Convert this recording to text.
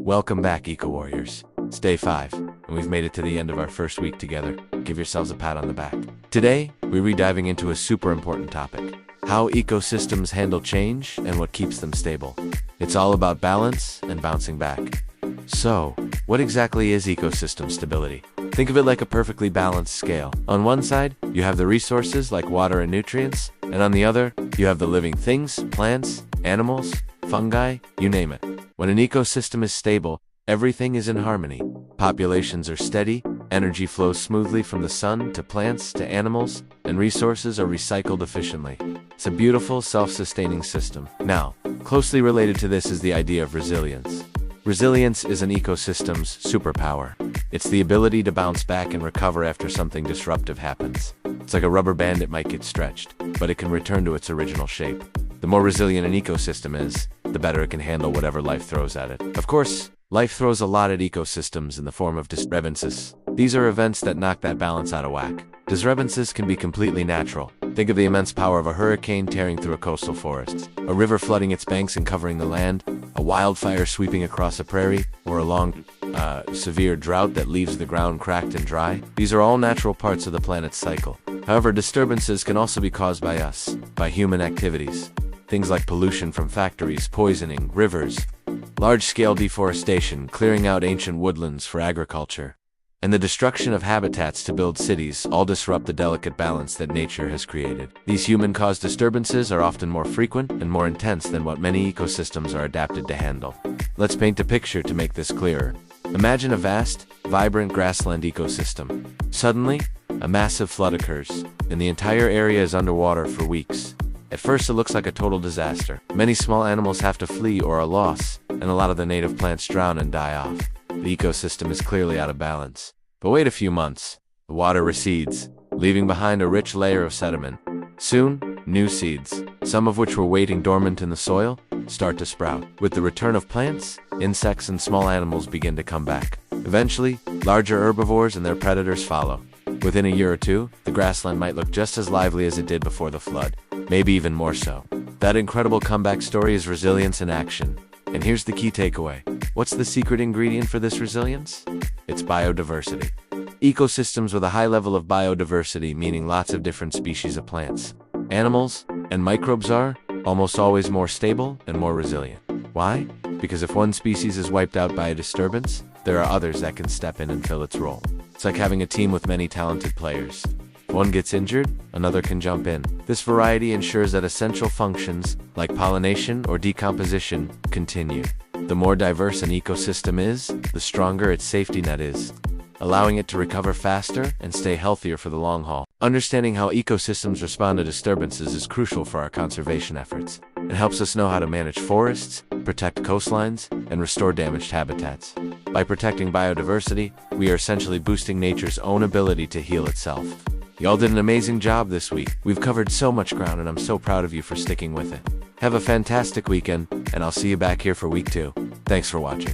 Welcome back, Eco Warriors. It's day 5, and we've made it to the end of our first week together. Give yourselves a pat on the back. Today, we're re-diving into a super important topic: how ecosystems handle change and what keeps them stable. It's all about balance and bouncing back. So, what exactly is ecosystem stability? Think of it like a perfectly balanced scale. On one side, you have the resources like water and nutrients, and on the other, you have the living things, plants, animals, fungi, you name it. When an ecosystem is stable, everything is in harmony. Populations are steady, energy flows smoothly from the sun to plants to animals, and resources are recycled efficiently. It's a beautiful, self-sustaining system. Now, closely related to this is the idea of resilience. Resilience is an ecosystem's superpower. It's the ability to bounce back and recover after something disruptive happens. It's like a rubber band. It might get stretched, but it can return to its original shape. The more resilient an ecosystem is, the better it can handle whatever life throws at it. Of course, life throws a lot at ecosystems in the form of disturbances. These are events that knock that balance out of whack. Disturbances can be completely natural. Think of the immense power of a hurricane tearing through a coastal forest, a river flooding its banks and covering the land, a wildfire sweeping across a prairie, or a long, severe drought that leaves the ground cracked and dry. These are all natural parts of the planet's cycle. However, disturbances can also be caused by us, by human activities. Things like pollution from factories, poisoning, rivers, large-scale deforestation, clearing out ancient woodlands for agriculture, and the destruction of habitats to build cities all disrupt the delicate balance that nature has created. These human-caused disturbances are often more frequent and more intense than what many ecosystems are adapted to handle. Let's paint a picture to make this clearer. Imagine a vast, vibrant grassland ecosystem. Suddenly, a massive flood occurs, and the entire area is underwater for weeks. At first, it looks like a total disaster. Many small animals have to flee or are lost, and a lot of the native plants drown and die off. The ecosystem is clearly out of balance. But wait a few months. The water recedes, leaving behind a rich layer of sediment. Soon, new seeds, some of which were waiting dormant in the soil, start to sprout. With the return of plants, insects and small animals begin to come back. Eventually, larger herbivores and their predators follow. Within a year or two, the grassland might look just as lively as it did before the flood, maybe even more so. That incredible comeback story is resilience in action. And here's the key takeaway. What's the secret ingredient for this resilience? It's biodiversity. Ecosystems with a high level of biodiversity, meaning lots of different species of plants, animals, and microbes are almost always more stable and more resilient. Why? Because if one species is wiped out by a disturbance, there are others that can step in and fill its role. It's like having a team with many talented players. If one gets injured, another can jump in. This variety ensures that essential functions, like pollination or decomposition, continue. The more diverse an ecosystem is, the stronger its safety net is, allowing it to recover faster and stay healthier for the long haul. Understanding how ecosystems respond to disturbances is crucial for our conservation efforts. It helps us know how to manage forests, protect coastlines, and restore damaged habitats. By protecting biodiversity, we are essentially boosting nature's own ability to heal itself. Y'all did an amazing job this week. We've covered so much ground, and I'm so proud of you for sticking with it. Have a fantastic weekend, and I'll see you back here for week 2. Thanks for watching.